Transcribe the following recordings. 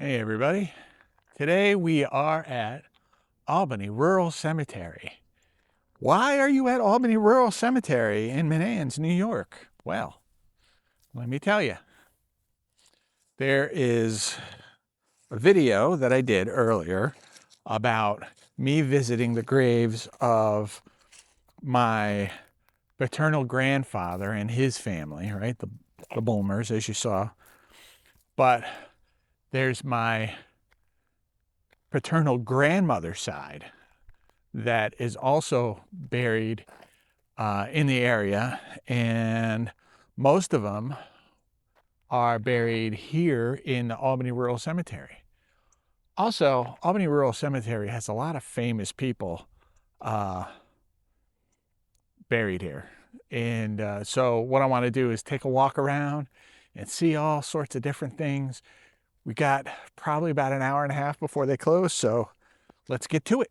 Hey everybody. Today we are at Albany Rural Cemetery. Why are you at Albany Rural Cemetery in Manans, New York? Well, let me tell you. There is a video that I did earlier about me visiting the graves of my paternal grandfather and his family, right? The Bulmers, as you saw. But there's my paternal grandmother's side that is also buried in the area, and most of them are buried here in the Albany Rural Cemetery. Also, Albany Rural Cemetery has a lot of famous people buried here. And so what I want to do is take a walk around and see all sorts of different things. We got probably about an hour and a half before they close, so let's get to it.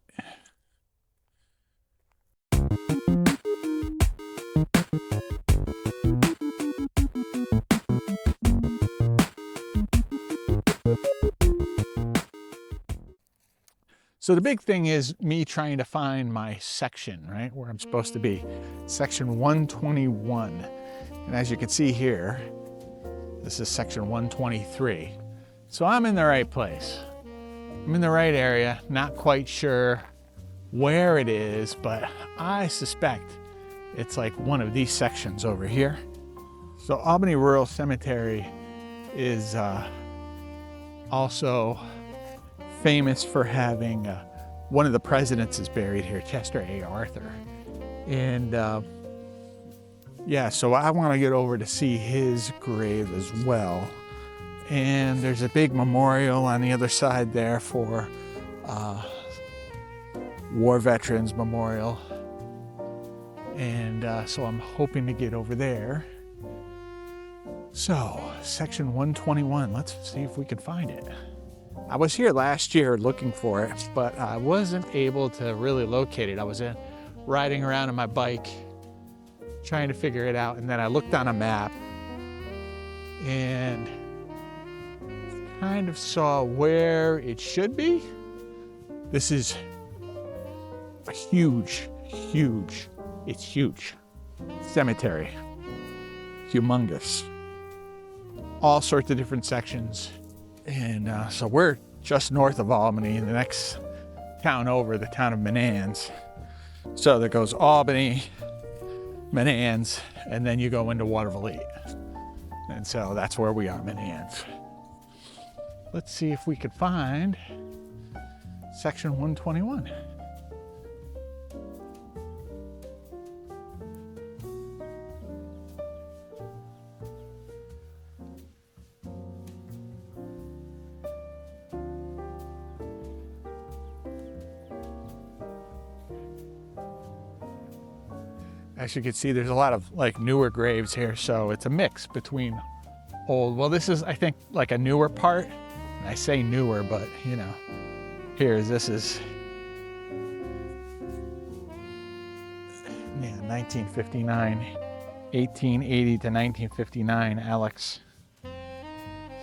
So the big thing is me trying to find my section, right, where I'm supposed to be. Section 121. And as you can see here, this is section 123. So I'm in the right place. I'm in the right area, not quite sure where it is, but I suspect it's like one of these sections over here. So Albany Rural Cemetery is also famous for having one of the presidents is buried here, Chester A. Arthur. And yeah, so I want to get over to see his grave as well. And there's a big memorial on the other side there for War Veterans Memorial. And so I'm hoping to get over there. So, section 121, let's see if we can find it. I was here last year looking for it, but I wasn't able to really locate it. I was riding around on my bike trying to figure it out, and then I looked on a map and kind of saw where it should be. This is a huge cemetery, humongous, all sorts of different sections. And so we're just north of Albany, in the next town over, the town of Manans. So there goes Albany, Manans, and then you go into Waterville. And so that's where we are, Manans. Let's see if we can find section 121. As you can see, there's a lot of like newer graves here, so it's a mix between old. Well, this is, I think, like a newer part. And I say newer, but you know, this is 1959, 1880 to 1959, Alex.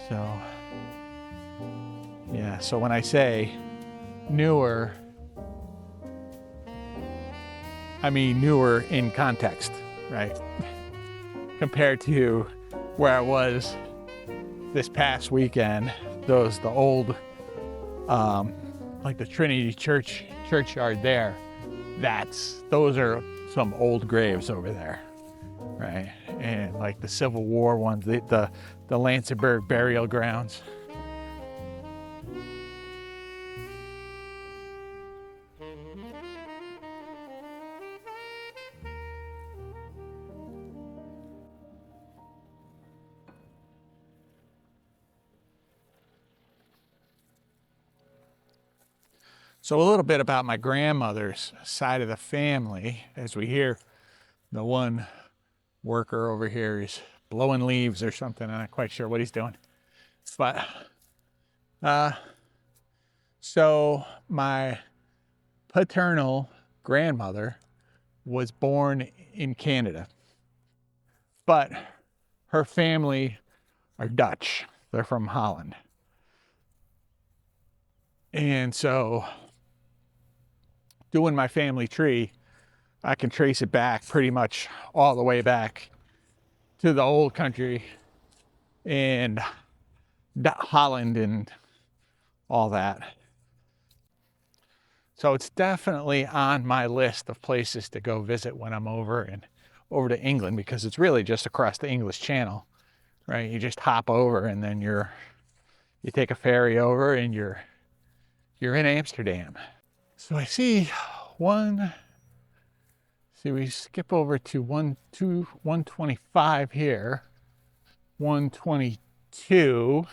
So yeah, so when I say newer, I mean newer in context, right? Compared to where I was this past weekend, the old, like the Trinity churchyard there, those are some old graves over there, right? And like the Civil War ones, the Lanceburg burial grounds. So a little bit about my grandmother's side of the family. As we hear, the one worker over here is blowing leaves or something. I'm not quite sure what he's doing. But so my paternal grandmother was born in Canada, but her family are Dutch. They're from Holland. And so doing my family tree, I can trace it back pretty much all the way back to the old country and Holland and all that. So it's definitely on my list of places to go visit when I'm over to England, because it's really just across the English Channel, right? You just hop over and then you take a ferry over and you're in Amsterdam. So I see we skip over to 125 here, 122.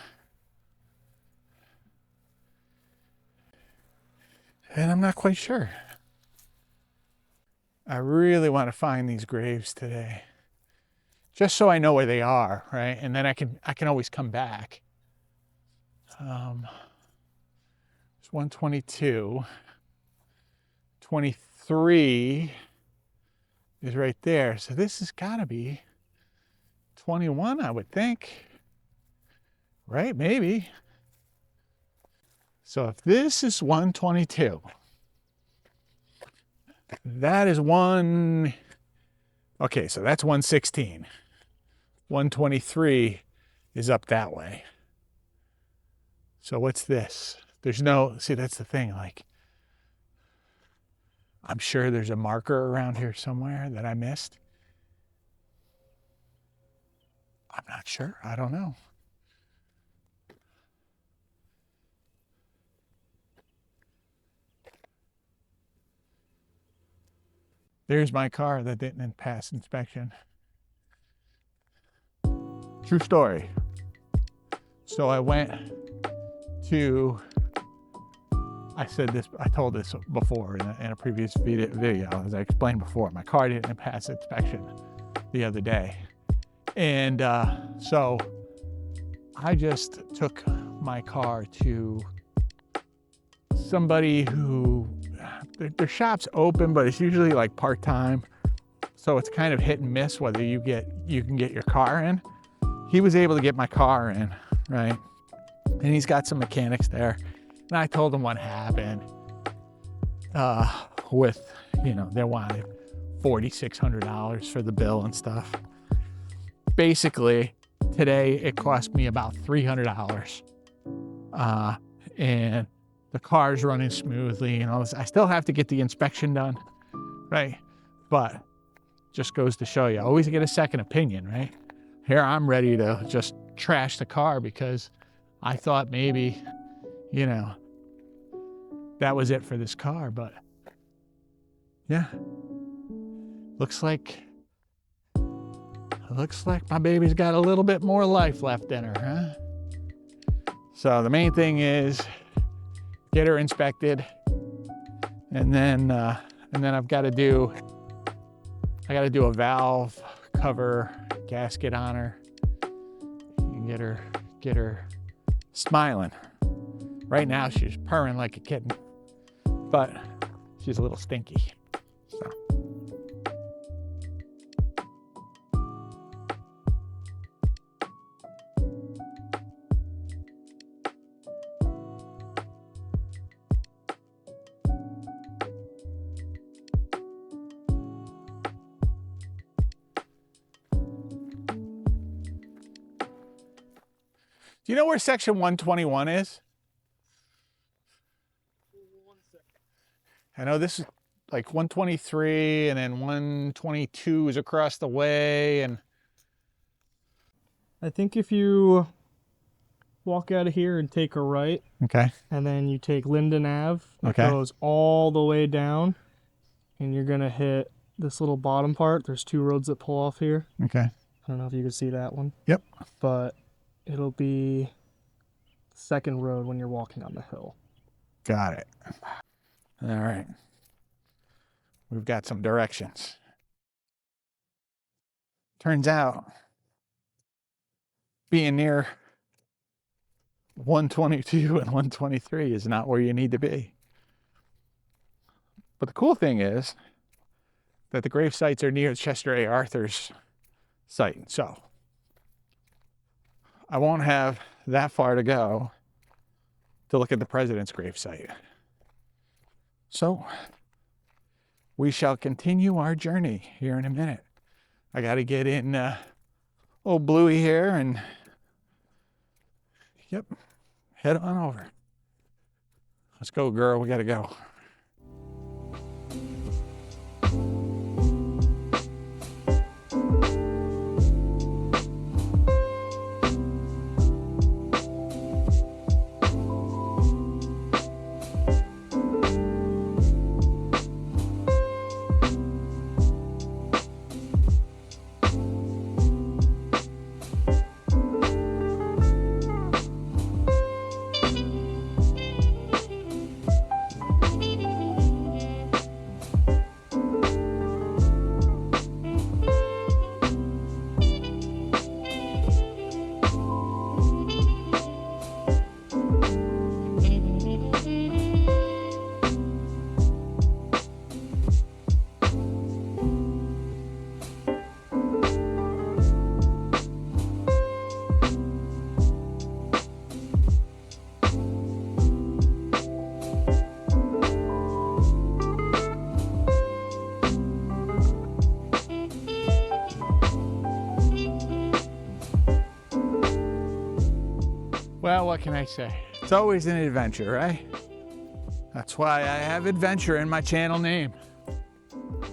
And I'm not quite sure. I really want to find these graves today, just so I know where they are, right? And then I can always come back. It's 122. 23 is right there. So this has got to be 21, I would think. Right? Maybe. So if this is 122, that is one. Okay, so that's 116. 123 is up that way. So what's this? There's no, see, that's the thing. Like, I'm sure there's a marker around here somewhere that I missed. I'm not sure. I don't know. There's my car that didn't pass inspection. True story. So I went to, I told this before in a previous video, as I explained before, my car didn't pass inspection the other day. And so I just took my car to somebody who, their shop's open, but it's usually like part-time. So it's kind of hit and miss whether you can get your car in. He was able to get my car in, right? And he's got some mechanics there. And I told him what happened with, they wanted $4,600 for the bill and stuff. Basically, today it cost me about $300. And the car's running smoothly and all this. I still have to get the inspection done, right? But just goes to show you, always get a second opinion, right? Here I'm ready to just trash the car because I thought maybe, that was it for this car. But yeah, looks like my baby's got a little bit more life left in her, huh? So the main thing is get her inspected, and then I've got to do a valve cover gasket on her and get her smiling. Right now she's purring like a kitten, but she's a little stinky. So. Do you know where section 121 is? 1 second. I know this is like 123 and then 122 is across the way. And I think if you walk out of here and take a right, okay, and then you take Linden Ave, it okay, goes all the way down, and you're gonna hit this little bottom part. There's 2 roads that pull off here. okay. I don't know if you can see that one. Yep. But it'll be the second road when you're walking on the hill. Got it. All right. We've got some directions. Turns out being near 122 and 123 is not where you need to be. But the cool thing is that the grave sites are near Chester A. Arthur's site. So I won't have that far to go to look at the president's gravesite. So we shall continue our journey here in a minute. I got to get in old Bluey here and yep, head on over. Let's go, girl. We got to go. Well, what can I say? It's always an adventure, right? That's why I have adventure in my channel name.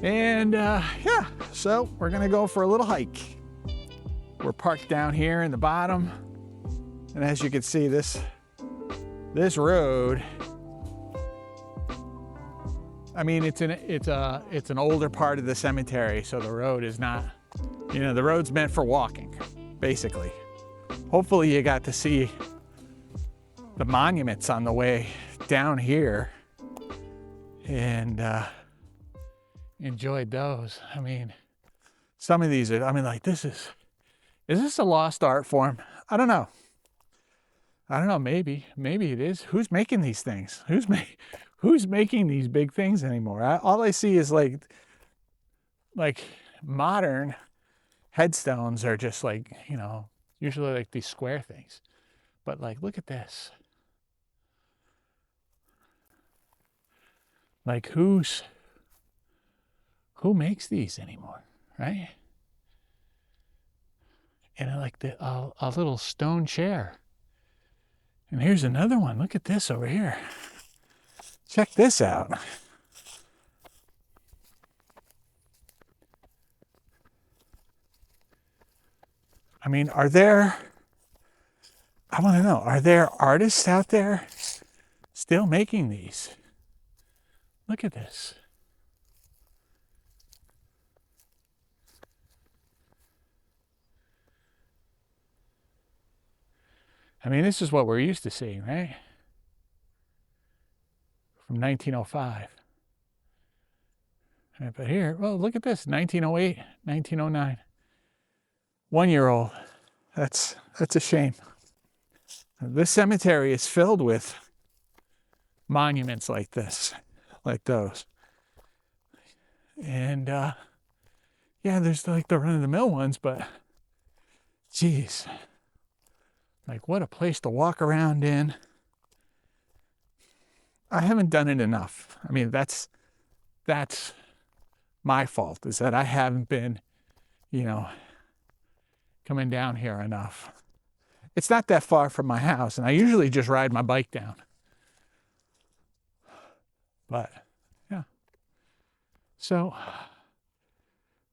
And yeah, so we're gonna go for a little hike. We're parked down here in the bottom. And as you can see, this road, I mean, it's an older part of the cemetery, so the road is not, the road's meant for walking, basically. Hopefully you got to see the monuments on the way down here and enjoyed those. I mean, some of these are, like is this a lost art form? I don't know. Maybe it is. Who's making these things? Who's making these big things anymore? All I see is like modern headstones are just like, usually like these square things. But like, look at this. Like who makes these anymore, right? And like a little stone chair. And here's another one. Look at this over here. Check this out. I mean, I want to know, are there artists out there still making these? Look at this. I mean, this is what we're used to seeing, right? From 1905. Right, but here, well, look at this, 1908, 1909. 1-year-old. That's a shame. This cemetery is filled with monuments like this, like those. And yeah, there's like the run-of-the-mill ones, but geez, like what a place to walk around in. I haven't done it enough. I mean, that's my fault, is that I haven't been, coming down here enough. It's not that far from my house, and I usually just ride my bike down. But yeah. So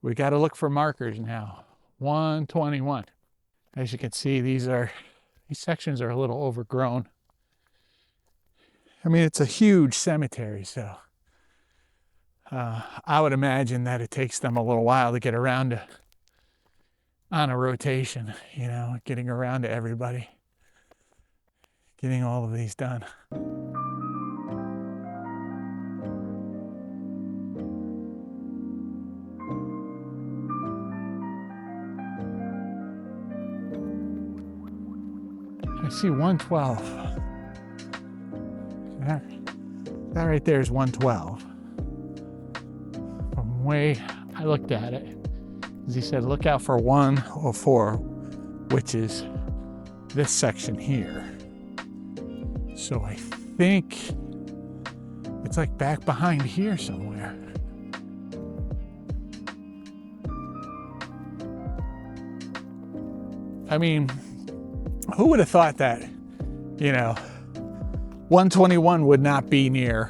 we got to look for markers now. 121. As you can see, these sections are a little overgrown. I mean, it's a huge cemetery, so I would imagine that it takes them a little while to get around on a rotation, getting around to everybody, getting all of these done. I see 112. That right there is 112. From way I looked at it, as he said, look out for 104, which is this section here. So I think it's like back behind here somewhere. I mean, who would have thought that, 121 would not be near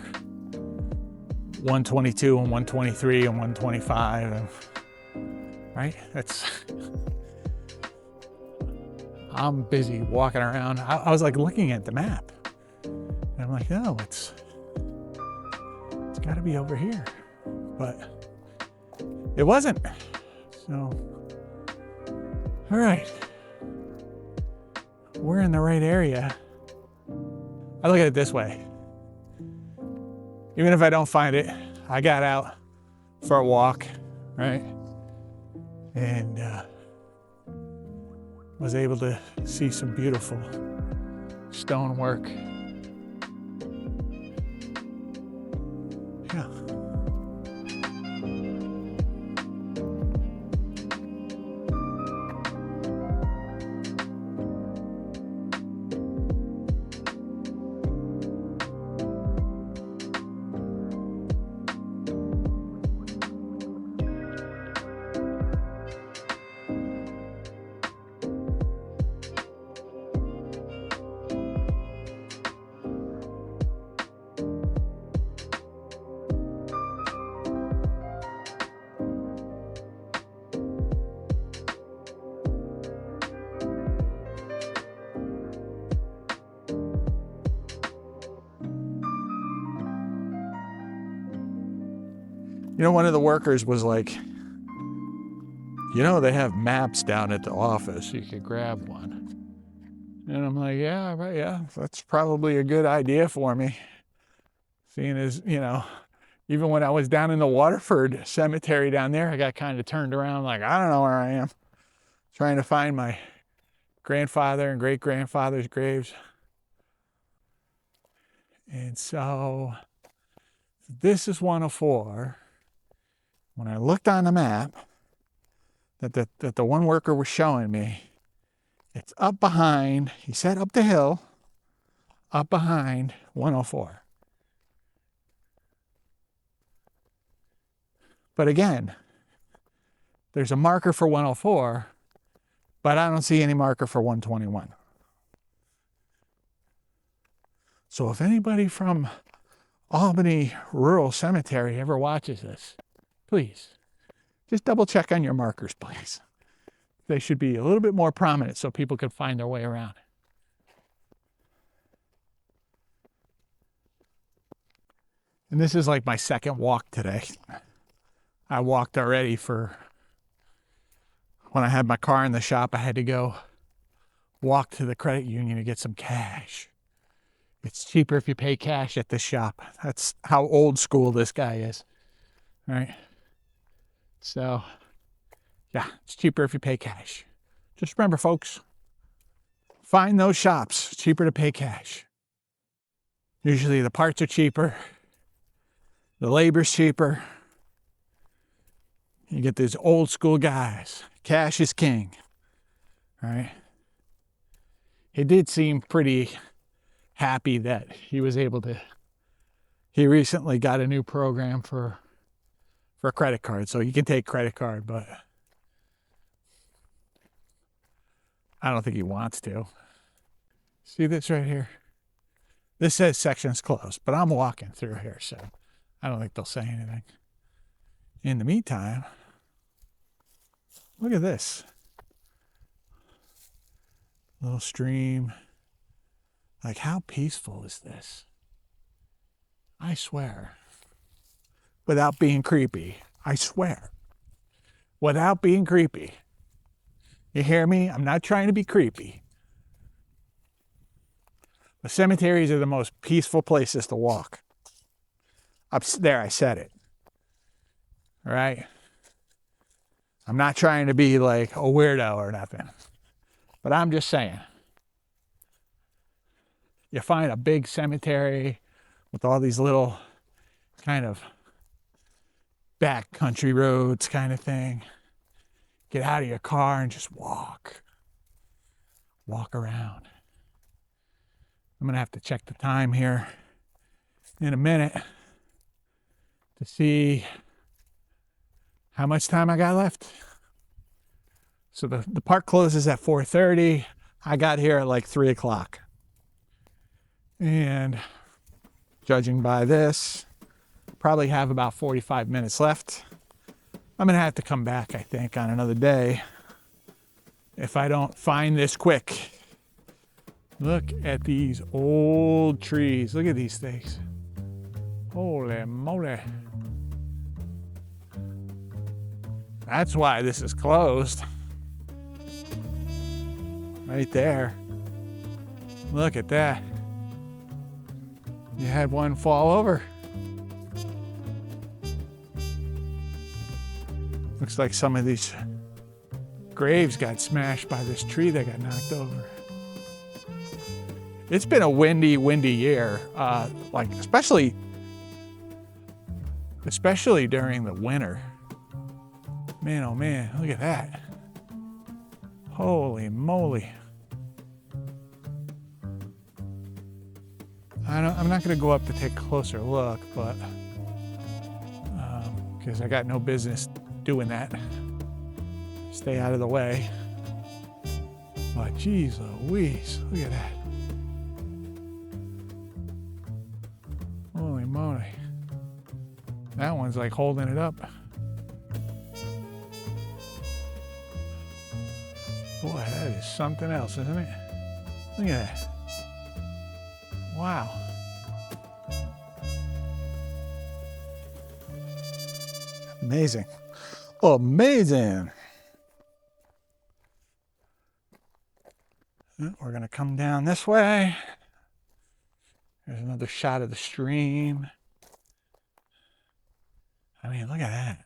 122 and 123 and 125, right? I'm busy walking around. I was like looking at the map, and I'm like, no, it's got to be over here, but it wasn't. So, all right, we're in the right area. I look at it this way. Even if I don't find it, I got out for a walk, right? And was able to see some beautiful stonework. Yeah. One of the workers was like, they have maps down at the office. You could grab one. And I'm like, yeah, right, yeah, that's probably a good idea for me. Seeing as, even when I was down in the Waterford Cemetery down there, I got kind of turned around like, I don't know where I am. Trying to find my grandfather and great-grandfather's graves. And so this is 104. When I looked on the map that the one worker was showing me, it's up behind, he said up the hill, up behind 104. But again, there's a marker for 104, but I don't see any marker for 121. So if anybody from Albany Rural Cemetery ever watches this, please, just double check on your markers, please. They should be a little bit more prominent so people can find their way around. And this is like my second walk today. I walked already when I had my car in the shop, I had to go walk to the credit union to get some cash. It's cheaper if you pay cash at this shop. That's how old school this guy is, right? So, yeah, it's cheaper if you pay cash. Just remember, folks, find those shops. It's cheaper to pay cash. Usually the parts are cheaper. The labor's cheaper. You get these old school guys. Cash is king, right? He did seem pretty happy that he was able to, he recently got a new program for a credit card, so you can take credit card, but I don't think he wants to. See this right here? This says section's closed, but I'm walking through here, so I don't think they'll say anything. In the meantime, look at this. Little stream. Like, how peaceful is this? I swear. Without being creepy. I swear. Without being creepy. You hear me? I'm not trying to be creepy. The cemeteries are the most peaceful places to walk. Up there, I said it. All right? I'm not trying to be like a weirdo or nothing. But I'm just saying. You find a big cemetery with all these little kind of back country roads kind of thing. Get out of your car and just walk. Walk around. I'm gonna have to check the time here in a minute to see how much time I got left. So the park closes at 4:30. I got here at like 3 o'clock. And judging by this, probably have about 45 minutes left. I'm gonna have to come back, I think, on another day if I don't find this quick. Look at these old trees. Look at these things. Holy moly. That's why this is closed. Right there. Look at that. You had one fall over. Looks like some of these graves got smashed by this tree that got knocked over. It's been a windy year, like especially during the winter. Man, oh man, look at that. Holy moly. I'm not going to go up to take a closer look, but because I got no business doing that. Stay out of the way. But geez Louise, look at that. Holy moly. That one's like holding it up. Boy, that is something else, isn't it? Look at that. Wow. Amazing. Amazing. We're going to come down this way. There's another shot of the stream. I mean, look at that.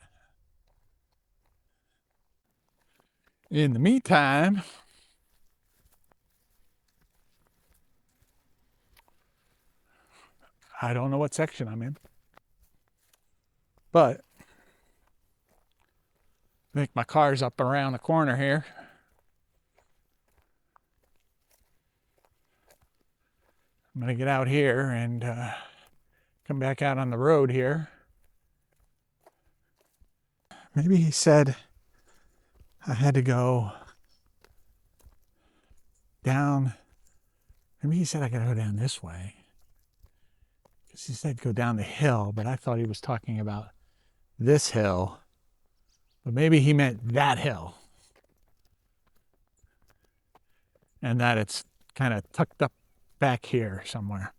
In the meantime, I don't know what section I'm in, but I think my car's up around the corner here. I'm gonna get out here and come back out on the road here. Maybe he said I had to go down. Maybe he said I gotta go down this way. Because he said go down the hill, but I thought he was talking about this hill. But maybe he meant that hill. And that it's kind of tucked up back here somewhere.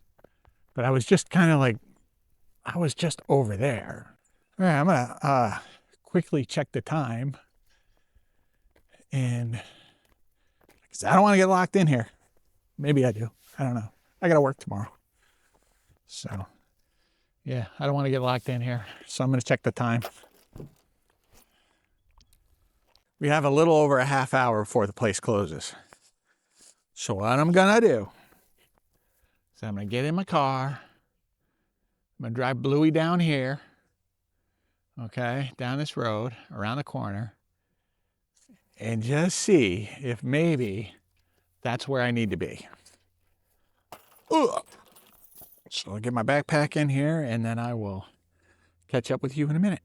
But I was just kind of like, I was just over there. All right, I'm gonna quickly check the time. And because I don't want to get locked in here. Maybe I do. I don't know. I got to work tomorrow. So, yeah, I don't want to get locked in here. So I'm going to check the time. We have a little over a half hour before the place closes. So what I'm going to do is I'm going to get in my car. I'm going to drive Bluey down here. Okay, down this road, around the corner. And just see if maybe that's where I need to be. Ugh. So I'll get my backpack in here and then I will catch up with you in a minute.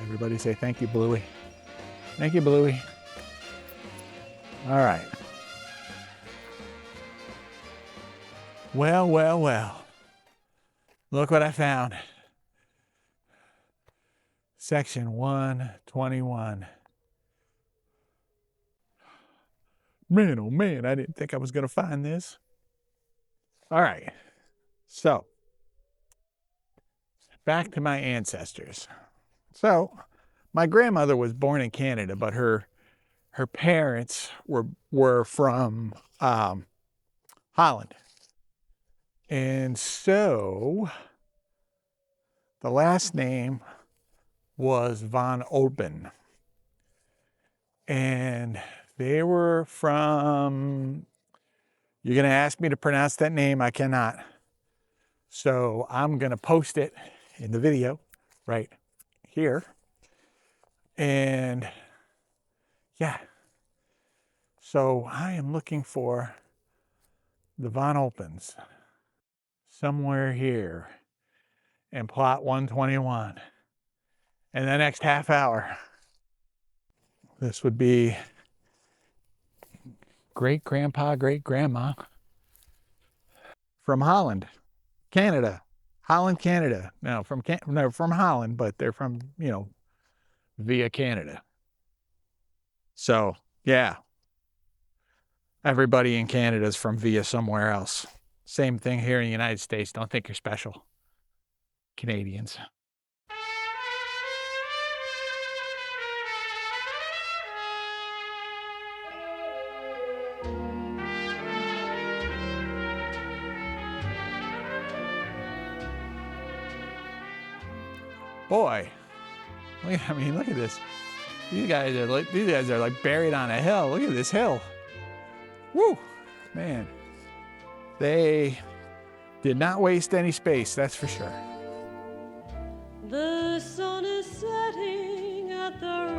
Everybody say thank you, Bluey. Thank you, Bluey. All right. Well. Look what I found. section 121. Man, oh man, I didn't think I was going to find this. All right. So, back to my ancestors. So, my grandmother was born in Canada, but her parents were from Holland. And so, the last name was von Olden. And they were from, you're going to ask me to pronounce that name, I cannot. So I'm going to post it in the video right here. And yeah, so I am looking for the Von Opens somewhere here in plot 121. In the next half hour, this would be great-grandpa, great-grandma from Holland, Canada. Holland, Canada. No, from Holland, but they're from, via Canada. So, yeah. Everybody in Canada is from via somewhere else. Same thing here in the United States. Don't think you're special. Canadians. Boy, look at this. These guys are like buried on a hill. Look at this hill. Woo, man. They did not waste any space, that's for sure. The sun is setting at the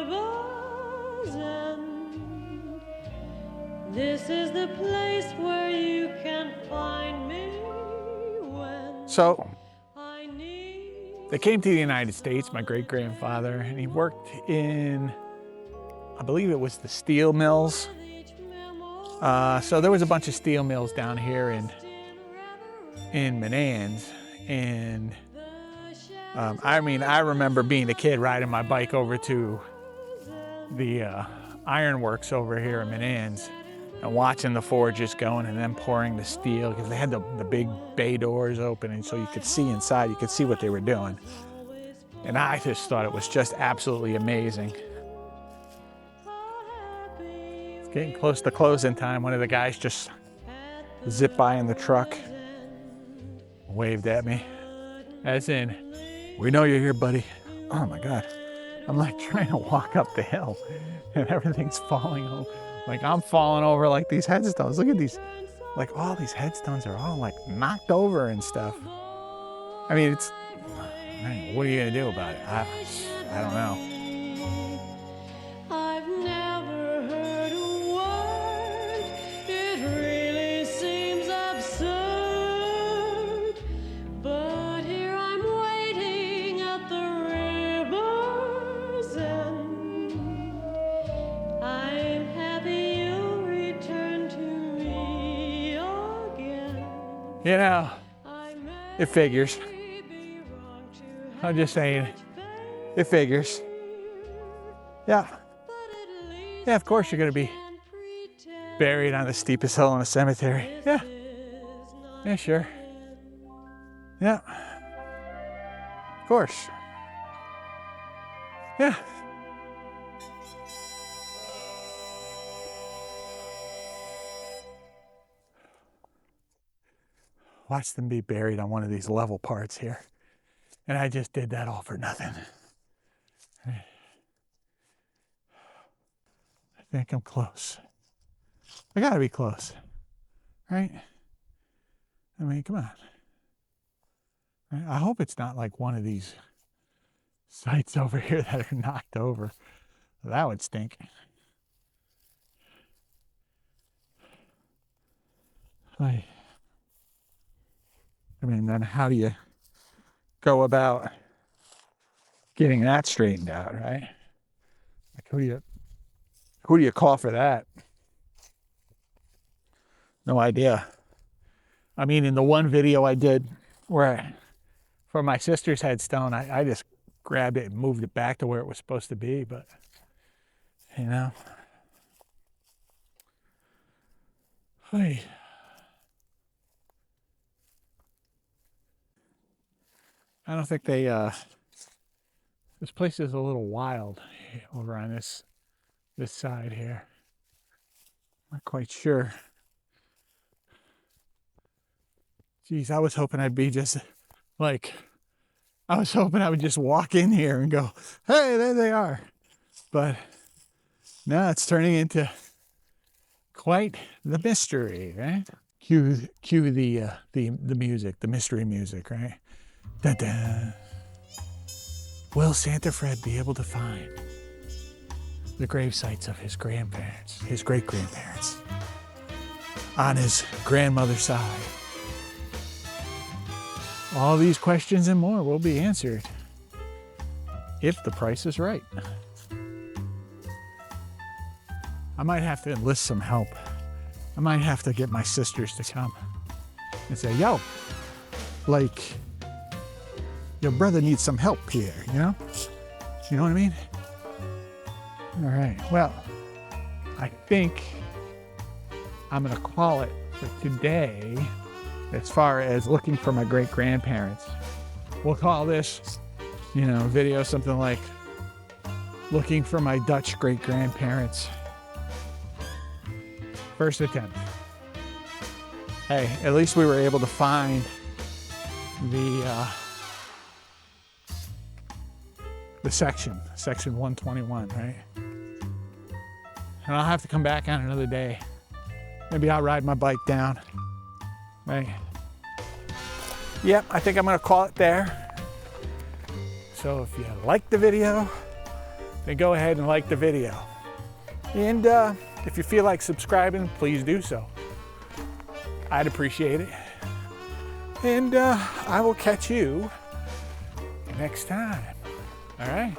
river's end. This is the place where you can find me when So, I need. they came to the United States, my great-grandfather, and he worked in, I believe it was the steel mills. So there was a bunch of steel mills down here in Menands, and I remember being a kid riding my bike over to the ironworks over here in Menands and watching the forges going and then pouring the steel, because they had the big bay doors open, and so you could see inside, you could see what they were doing. And I just thought it was just absolutely amazing. It's getting close to closing time. One of the guys just zipped by in the truck, waved at me, as in, "We know you're here, buddy." Oh my God. I'm like trying to walk up the hill and everything's falling over. Like I'm falling over like these headstones. Look at these, like all these headstones are all like knocked over and stuff. I mean, what are you gonna do about it? I don't know. I've never heard a word. It really seems absurd. But here I'm waiting at the river's end. I'm happy you'll return to me again. You know, it figures. I'm just saying, it figures. Yeah. Yeah, of course you're gonna be buried on the steepest hill in a cemetery. Yeah. Yeah, sure. Yeah. Of course. Yeah. Watch them be buried on one of these level parts here. And I just did that all for nothing. I think I'm close. I gotta be close, right? I mean, come on. I hope it's not like one of these sites over here that are knocked over. That would stink. I mean, then how do you go about getting that straightened out, right? Like who do you call for that? No idea. I mean, in the one video I did for my sister's headstone, I just grabbed it and moved it back to where it was supposed to be, but you know. Hey. I don't think they this place is a little wild over on this side here. Not quite sure. Geez, I was hoping I'd be just like, I was hoping I would just walk in here and go, hey, there they are. But no, it's turning into quite the mystery, right? Cue the music, the mystery music, right? Da-da. Will Santa Fred be able to find the grave sites of his grandparents, his great-grandparents, on his grandmother's side? All these questions and more will be answered if the price is right. I might have to enlist some help. I might have to get my sisters to come and say, yo, like, your brother needs some help here, you know? You know what I mean? All right, well, I think I'm gonna call it for today as far as looking for my great-grandparents. We'll call this, you know, video something like looking for my Dutch great-grandparents. First attempt. Hey, at least we were able to find the section 121, right? And I'll have to come back on another day. Maybe I'll ride my bike down, right? Yep, I think I'm gonna call it there. So if you like the video, then go ahead and like the video. And if you feel like subscribing, please do so. I'd appreciate it. And I will catch you next time. All right?